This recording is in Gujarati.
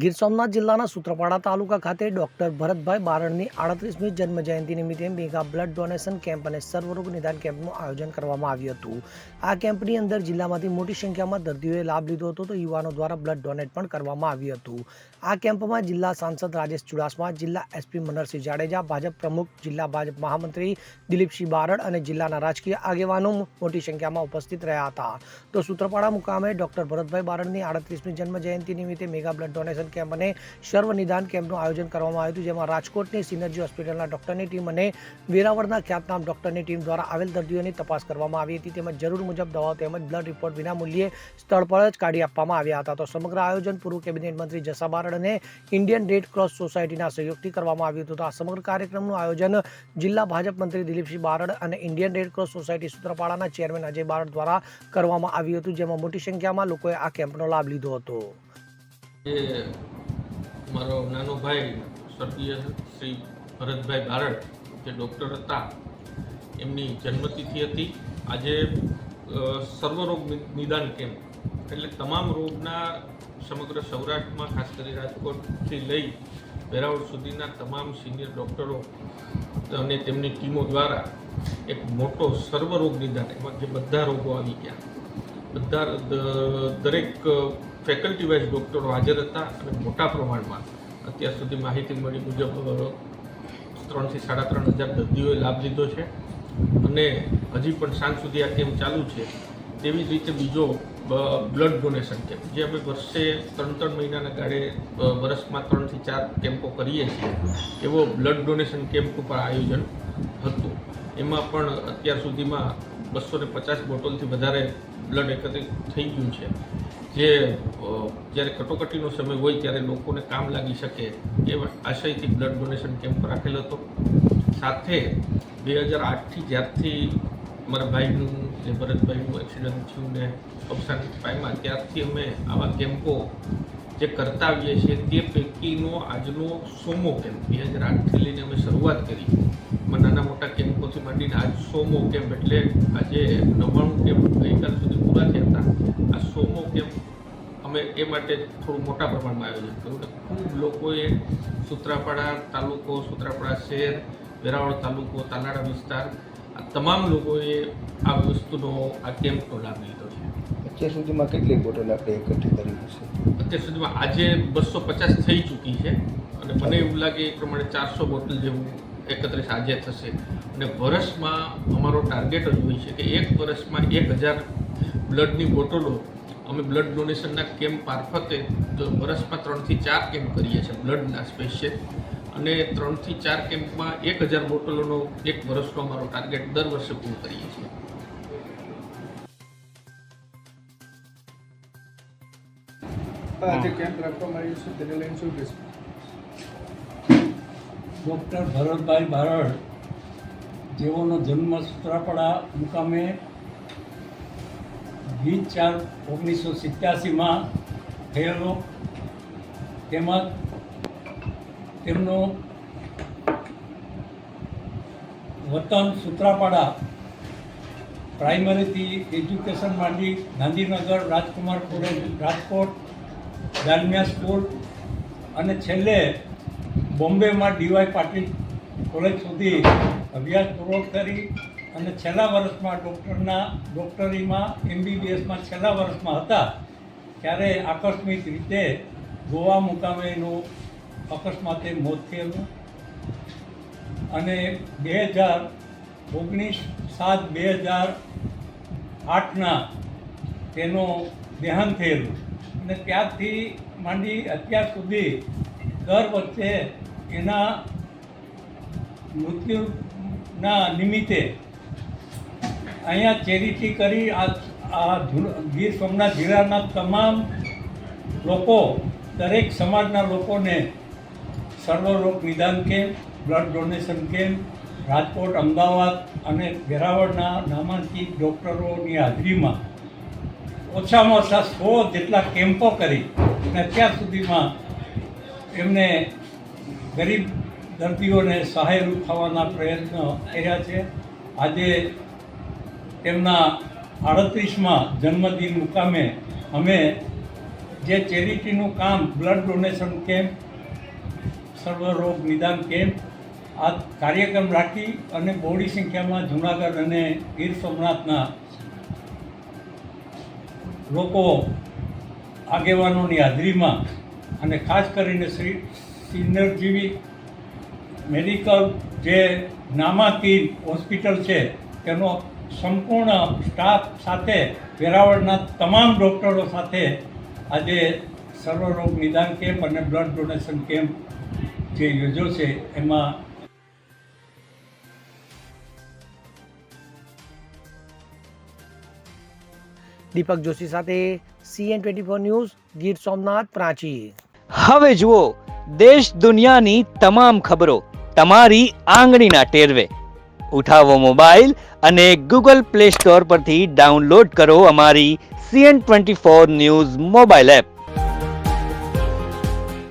ગીર સોમનાથ જિલ્લાના સૂત્રાપાડા તાલુકા ખાતે ડોક્ટર ભરતભાઈ બારડની 38મી જન્મજયંતિ નિમિત્તે મેગા બ્લડ ડોનેશન કેમ્પ અને સર્વરોગ નિદાન કેમ્પનું આયોજન કરવામાં આવ્યું હતું। આ કેમ્પની અંદર જિલ્લામાંથી મોટી સંખ્યામાં દર્દીઓએ લાભ લીધો હતો, તો યુવાનો દ્વારા બ્લડ ડોનેટ પણ કરવામાં આવ્યું હતું। આ કેમ્પમાં જિલ્લા સાંસદ રાજેશ ચુડાસમા, જિલ્લા એસપી મનરસિંહ જાડેજા, ભાજપ પ્રમુખ, જિલ્લા ભાજપ મહામંત્રી દિલીપસિંહ બારડ અને જિલ્લાના રાજકીય આગેવાનો મોટી સંખ્યામાં ઉપસ્થિત રહ્યા હતા। તો સૂત્રાપાડા મુકામે ડોક્ટર ભરતભાઈ બારડની 38મી જન્મજયંતિ નિમિત્તે મેગા બ્લડ ડોનેશન કેમ્પ અને સર્વ નિદાન કેમ્પનું આયોજન કરવામાં આવ્યું હતું, જેમાં રાજકોટની સિનર્જી હોસ્પિટલના ડોક્ટરની ટીમ અને વેરાવળના ખ્યાતનામ ડોક્ટરની ટીમ દ્વારા આવેલ દર્દીઓની તપાસ કરવામાં આવી હતી, તેમજ જરૂર મુજબ દવાઓ તેમજ બ્લડ રિપોર્ટ વિનામૂલ્યે સ્થળ પર જ કાઢી આપવામાં આવ્યા હતા। તો સમગ્ર આયોજન પૂર્વ કેબિનેટ મંત્રી જસા બારડ અને ઇન્ડિયન રેડ ક્રોસ સોસાયટીના સહયોગથી કરવામાં આવ્યું હતું। તો આ સમગ્ર કાર્યક્રમનું આયોજન જિલ્લા ભાજપ મંત્રી દિલીપસિંહ બારડ અને ઇન્ડિયન રેડ ક્રોસ સોસાયટી સૂત્રાપાડાના ચેરમેન અજય બારડ દ્વારા કરવામાં આવ્યું હતું, જેમાં મોટી સંખ્યામાં લોકોએ આ કેમ્પનો લાભ લીધો હતો। મારો નાનો ભાઈ સ્વર્ગીય શ્રી ભરતભાઈ બારડ જે ડૉક્ટર હતા, એમની જન્મતિથિ હતી। આજે સર્વરોગ નિદાન કેમ્પ એટલે તમામ રોગના સમગ્ર સૌરાષ્ટ્રમાં, ખાસ કરી રાજકોટથી લઈ વેરાવળ સુધીના તમામ સિનિયર ડૉક્ટરો અને તેમની ટીમો દ્વારા એક મોટો સર્વરોગ નિદાન, એમાં જે બધા રોગો આવી ગયા, દરેક ફેકલ્ટી વાઇઝ ડૉક્ટરો હાજર હતા અને મોટા પ્રમાણમાં અત્યાર સુધી માહિતી મળી મુજબ 3,000 થી 3,500 દર્દીઓએ લાભ લીધો છે અને હજી પણ સાંજ સુધી આ કેમ્પ ચાલુ છે। તેવી જ રીતે બીજો બ્લડ ડોનેશન કેમ્પ, જે અમે વર્ષે 3 મહિનાના ગાળે વર્ષમાં 3 થી 4 કેમ્પો કરીએ છીએ, એવો બ્લડ ડોનેશન કેમ્પ ઉપર આયોજન હતું। એમાં પણ અત્યાર સુધીમાં 250 બોટલથી વધારે બ્લડ એકત્રિત થઈ ગયું છે, જે જ્યારે કટોકટીનો સમય હોય ત્યારે લોકોને કામ લાગી શકે એ આશયથી બ્લડ ડોનેશન કેમ્પ રાખેલો હતો। સાથે 2008થી જ્યારથી મારા ભાઈનું, જે ભરતભાઈનું એક્સિડન્ટ થયું ને અવસાન પામ્યા, ત્યારથી અમે આવા કેમ્પો જે કરતા આવીએ છીએ, તે પૈકીનો આજનો 100મો કેમ્પ 2008થી લઈને અમે શરૂઆત કરી। નાના મોટા કેમ્પોથી માંડીને આજ 100મો કેમ્પ, એટલે આજે 99 કેમ્પ ગઈકાલ સુધી પૂરા થયા હતા। આ 100મો કેમ્પ અમે એ માટે થોડું મોટા પ્રમાણમાં આયોજન કર્યું અને ખૂબ લોકોએ સૂત્રાપાડા તાલુકો, સૂત્રાપાડા શહેર, વેરાવળ તાલુકો, તાલાળા વિસ્તાર, આ તમામ લોકોએ આ વસ્તુનો, આ કેમ્પનો લાભ લીધો છે। અત્યાર સુધીમાં કેટલી બોટલ આપણે એકઠી કરી છે? અત્યાર સુધીમાં આજે 250 થઈ ચૂકી છે અને મને એવું લાગે એ પ્રમાણે 400 બોટલ જેવું એકત્રીસ આજે થશે અને વર્ષમાં અમારો ટાર્ગેટ જ હોય છે કે એક વર્ષમાં 1000 બ્લડની બોટલો અમે બ્લડ ડોનેશનના કેમ્પ મારફતે વર્ષમાં 3 થી 4 કેમ્પ કરીએ છીએ બ્લડના સ્પેશિયલ, અને 3 થી 4 કેમ્પમાં 1000 બોટલોનો એક વર્ષનો અમારો ટાર્ગેટ દર વર્ષે પૂરું કરીએ છીએ। આજે કેમ્પ રાખવામાં આવ્યું છે, તેને લઈને શું કહેશો? ડૉક્ટર ભરતભાઈ બારડ, જેઓનો જન્મ સૂત્રાપાડા મુકામે 20/4/1987માં થયેલો, તેમજ તેમનો વતન સૂત્રાપાડા, પ્રાઇમરીથી એજ્યુકેશન માંડી ગાંધીનગર, રાજકુમાર કોલેજ રાજકોટ, દાલમિયા સ્કૂલ અને છેલ્લે બોમ્બેમાં ડીવાય પાટીલ કોલેજ સુધી અભ્યાસ પૂરો કરી અને છેલ્લા વર્ષમાં ડૉક્ટરીમાં MBBSમાં છેલ્લા વર્ષમાં હતા ત્યારે આકસ્મિક રીતે ગોવા મુકામે એનું અકસ્માતે મોત થયેલું અને 2019/7/2008ના તેનો દેહાંત થયેલું અને ત્યારથી માંડી અત્યાર સુધી દર વચ્ચે એના મૃત્યુના નિમિત્તે અહીંયા ચેરિટી કરી આ ગીર સોમનાથ જિલ્લાના તમામ લોકો, દરેક સમાજના લોકોને સર્વરોગ નિદાન camp, blood donation camp Rajkot, Ahmedabad અને વેરાવળના નામાંકિત ડૉક્ટરોની હાજરીમાં ઓછામાં ઓછા 100 જેટલા કેમ્પો કરી અને અત્યાર સુધીમાં એમને ગરીબ દર્દીઓને સહાયરૂપ થવાના પ્રયત્નો કર્યા છે। આજે તેમના 38મા જન્મદિન મુકામે અમે જે ચેરિટીનું કામ બ્લડ ડોનેશન કેમ્પ, સર્વરોગ નિદાન કેમ્પ આ કાર્યક્રમ રાખી અને બહોળી સંખ્યામાં જૂનાગઢ અને ગીર સોમનાથના લોકો આગેવાનોની હાજરીમાં અને ખાસ કરીને સિનર્જી મેડિકલ જે નામાંકિત હોસ્પિટલ છે તેનો સંપૂર્ણ સ્ટાફ સાથે વેરાવળના તમામ ડૉક્ટરો સાથે આજે સર્વરોગ નિદાન કેમ્પ અને બ્લડ ડોનેશન કેમ્પ જે યોજ્યો છે એમાં દીપક જોશી સાથે CN24 ન્યૂઝ ગીર સોમનાથ પ્રાચી. હવે જુઓ દેશ દુનિયાની તમામ ખબરો તમારી આંગળીના ટેરવે. ઉઠાવો મોબાઈલ અને Google Play Store પરથી ડાઉનલોડ કરો અમારી CN24 ન્યૂઝ મોબાઈલ એપ.